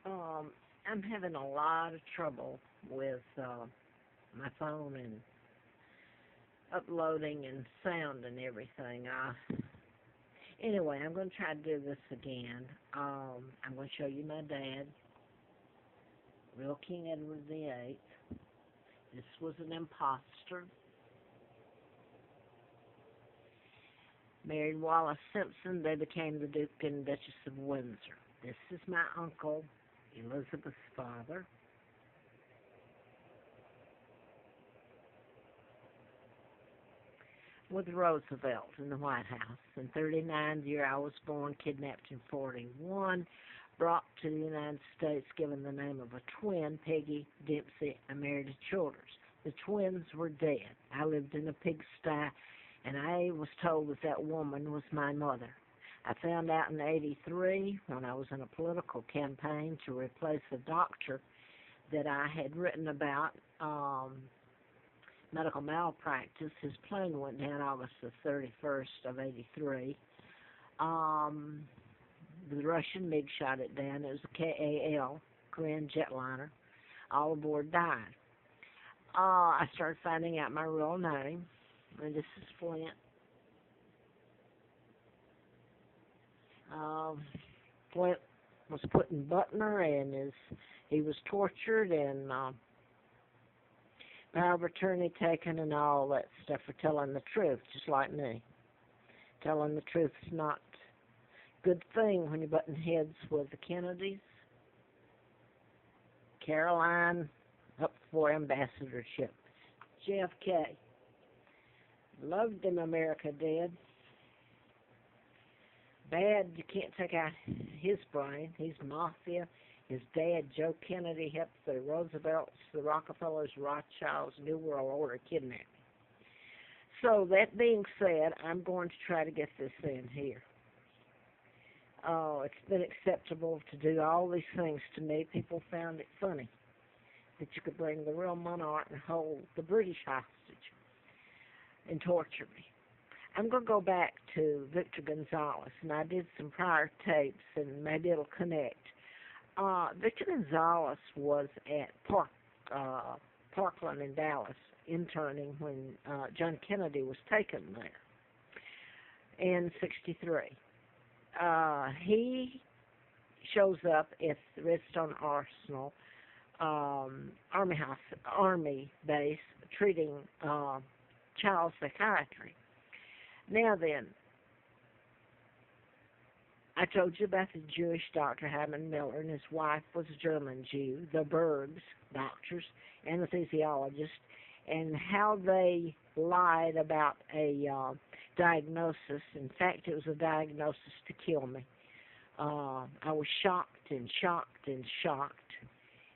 I'm having a lot of trouble with my phone and uploading and sound and everything. Anyway, I'm going to try to do this again. I'm going to show you my dad, real King Edward VIII. This was an imposter. Married Wallace Simpson. They became the Duke and Duchess of Windsor. This is my uncle, Elizabeth's father. With Roosevelt in the White House. In 39, the year I was born, kidnapped in 41, brought to the United States, given the name of a twin, Peggy, Dempsey, and married to Childers. The twins were dead. I lived in a pigsty, and I was told that that woman was my mother. I found out in 83, when I was in a political campaign to replace a doctor that I had written about, medical malpractice. His plane went down August the 31st of 83. The Russian MiG shot it down. It was a KAL, Korean jetliner. All aboard died. I started finding out my real name, and this is Flint. Flint was put in Butner, and he was tortured, and power of attorney taken and all that stuff for telling the truth, just like me. Telling the truth is not a good thing when you're butting heads with the Kennedys. Caroline up for ambassadorship. JFK. Loved him, America did. Bad, you can't take out his brain. He's mafia. His dad, Joe Kennedy, helped the Roosevelts, the Rockefellers, Rothschilds, New World Order kidnapping. So that being said, I'm going to try to get this in here. Oh, it's been acceptable to do all these things to me. People found it funny that you could bring the real monarch and hold the British hostage and torture me. I'm going to go back to Victor Gonzalez, and I did some prior tapes, and maybe it'll connect. Victor Gonzalez was at Parkland in Dallas interning when John Kennedy was taken there in '63. He shows up at the Redstone Arsenal Army base treating child psychiatry. Now then, I told you about the Jewish Dr. Hyman Miller, and his wife was a German Jew, the Bergs, doctors, anesthesiologists, and how they lied about a diagnosis. In fact, it was a diagnosis to kill me. I was shocked and shocked and shocked,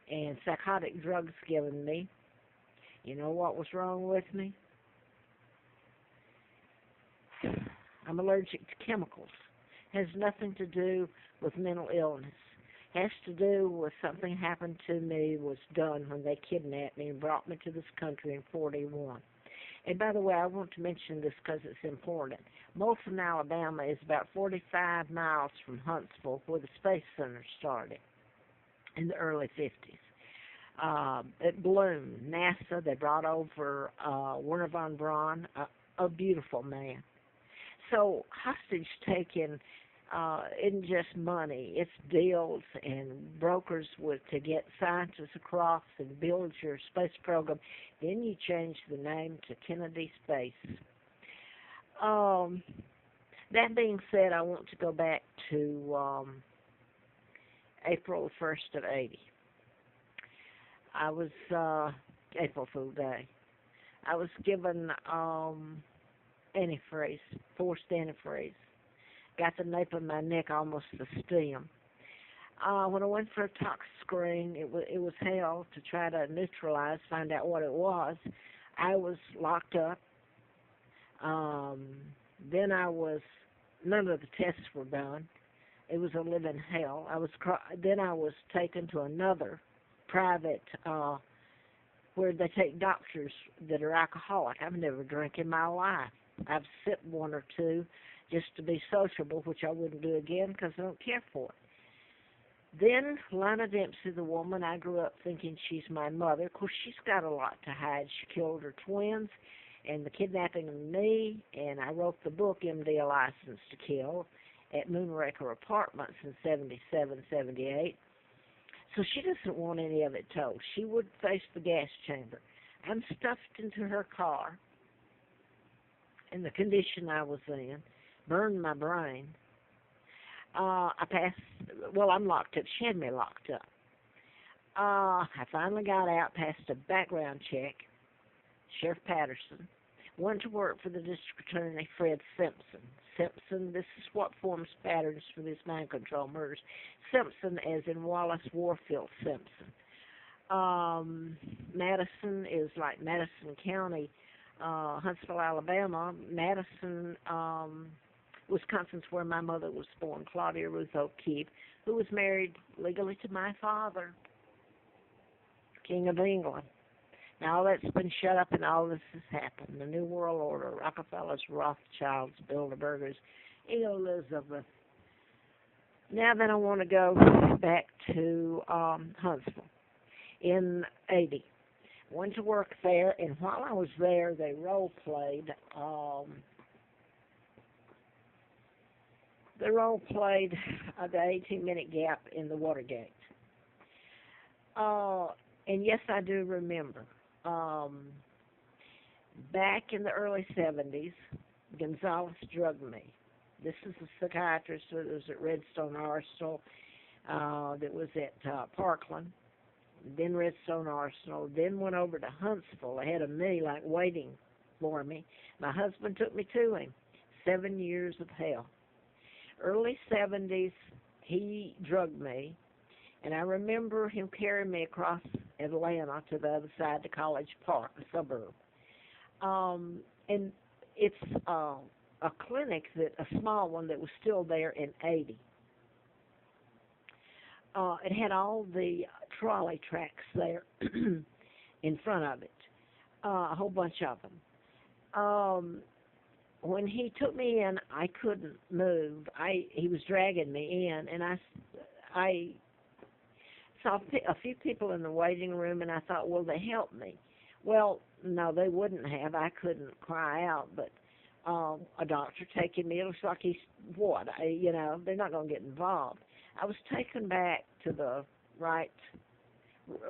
and psychotic drugs given me. You know what was wrong with me? I'm allergic to chemicals. Has nothing to do with mental illness. Has to do with something happened to me, was done when they kidnapped me and brought me to this country in 41. And by the way, I want to mention this because it's important. Moulton, Alabama is about 45 miles from Huntsville, where the Space Center started in the early 50s. At Bloom, NASA, they brought over Werner von Braun, a beautiful man. So hostage taking isn't just money. It's deals and brokers to get scientists across and build your space program. Then you change the name to Kennedy Space. That being said, I want to go back to April 1st of 80. I was, April Fool Day. I was given antifreeze, forced antifreeze. Got the nape of my neck almost to stem. When I went for a tox screen, it was hell to try to neutralize, find out what it was. I was locked up. Then none of the tests were done. It was a living hell. Then I was taken to another private where they take doctors that are alcoholic. I've never drank in my life. I've sipped one or two just to be sociable, which I wouldn't do again because I don't care for it. Then Lana Dempsey, the woman, I grew up thinking she's my mother. Of course, she's got a lot to hide. She killed her twins and the kidnapping of me, and I wrote the book, MD, A License to Kill, at Moonraker Apartments in 77, 78. So she doesn't want any of it told. She would face the gas chamber. I'm stuffed into her car in the condition I was in, burned my brain. I'm locked up. She had me locked up. I finally got out, passed a background check, Sheriff Patterson, went to work for the district attorney, Fred Simpson. Simpson, this is what forms patterns for these mind control murders. Simpson, as in Wallace Warfield Simpson. Madison is like Madison County, Huntsville, Alabama. Madison, Wisconsin's where my mother was born, Claudia Ruth O'Keefe, who was married legally to my father, King of England. Now all that's been shut up and all this has happened. The New World Order, Rockefellers, Rothschilds, Bilderbergers, Elizabeth. Now then I want to go back to Huntsville in 80. Went to work there, and while I was there, they role-played the 18-minute gap in the Watergate. And yes, I do remember. Back in the early 70s, Gonzalez drugged me. This is a psychiatrist that was at Redstone Arsenal, that was at Parkland, then Redstone Arsenal, then went over to Huntsville ahead of me, like waiting for me. My husband took me to him. 7 years of hell. Early 70s, he drugged me, and I remember him carrying me across Atlanta to the other side to College Park, a suburb. And it's a clinic, a small one that was still there in 80. It had all the trolley tracks there in front of it, a whole bunch of them. When he took me in, I couldn't move. He was dragging me in, and I saw a few people in the waiting room, and I thought, will they help me? Well, no, they wouldn't have. I couldn't cry out, but a doctor taking me, it looks like they're not going to get involved. I was taken back to the right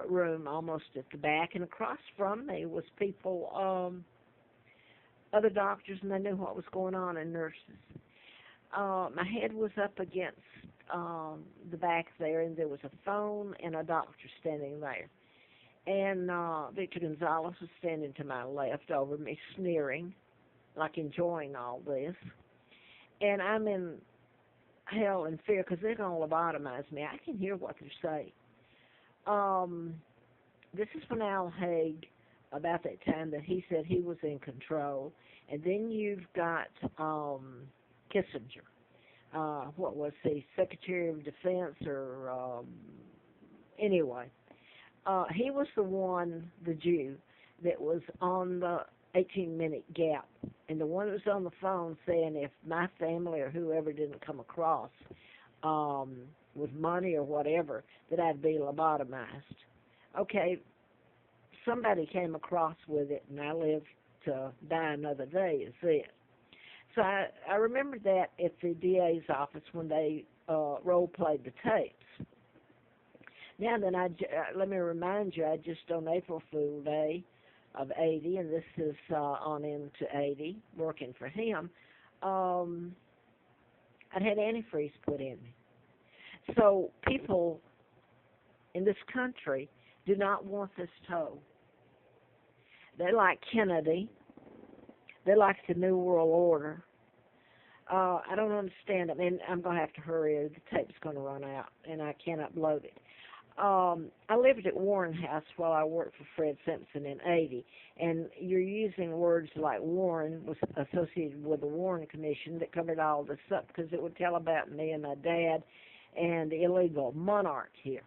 room, almost at the back, and across from me was people, other doctors, and they knew what was going on, and nurses. My head was up against the back there, and there was a phone and a doctor standing there. And Victor Gonzalez was standing to my left over me, sneering, like enjoying all this. And I'm in hell and fear because they're going to lobotomize me. I can hear what they're saying. This is when Al Haig, about that time, that he said he was in control. And then you've got Kissinger. What was he, Secretary of Defense or anyway. He was the one, the Jew, that was on the 18-minute gap, and the one that was on the phone saying if my family or whoever didn't come across with money or whatever, that I'd be lobotomized. Okay, somebody came across with it, and I lived to die another day, is it. So I remember that at the DA's office when they role-played the tapes. Now then, let me remind you, I just on April Fool Day of 80, and this is on into 80, working for him, I'd had antifreeze put in me. So people in this country do not want this told. They like Kennedy. They like the New World Order. I don't understand it. And I'm going to have to hurry. The tape's going to run out, and I can't upload it. I lived at Warren House while I worked for Fred Simpson in 80, and you're using words like Warren was associated with the Warren Commission that covered all this up because it would tell about me and my dad and the illegal monarch here.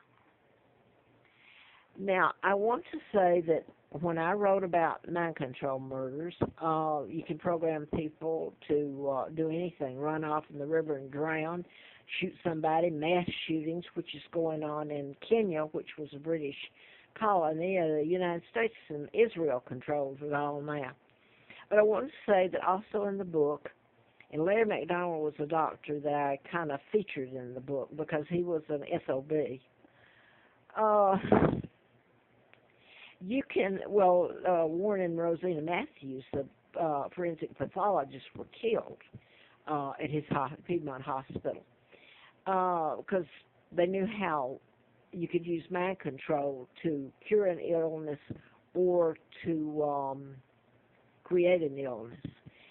Now, I want to say that when I wrote about mind control murders, you can program people to do anything, run off in the river and drown, shoot somebody, mass shootings, which is going on in Kenya, which was a British colony. The United States and Israel controls it all now. But I want to say that also in the book, and Larry McDonald was a doctor that I kind of featured in the book because he was an SOB. Uh, Warren and Rosina Matthews, the forensic pathologists, were killed at his Piedmont Hospital because they knew how you could use mind control to cure an illness or to create an illness.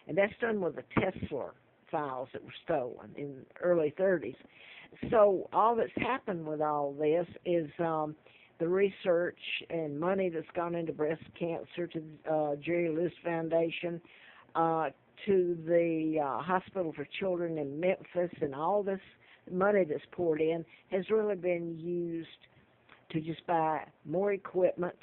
And that's done with the Tesla files that were stolen in the early 30s. So all that's happened with all this is the research and money that's gone into breast cancer to Jerry Lewis Foundation, to the Hospital for Children in Memphis, and all this money that's poured in has really been used to just buy more equipment.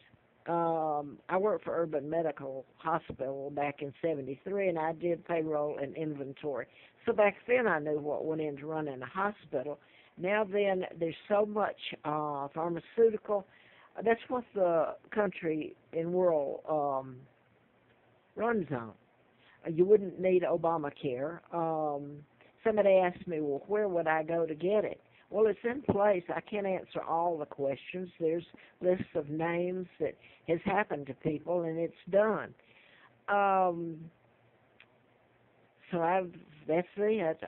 I worked for Urban Medical Hospital back in '73, and I did payroll and inventory. So back then I knew what went into running a hospital. Now then, there's so much pharmaceutical. That's what the country and world runs on. You wouldn't need Obamacare. Somebody asked me, well, where would I go to get it? Well, it's in place. I can't answer all the questions. There's lists of names that has happened to people, and it's done. So that's it.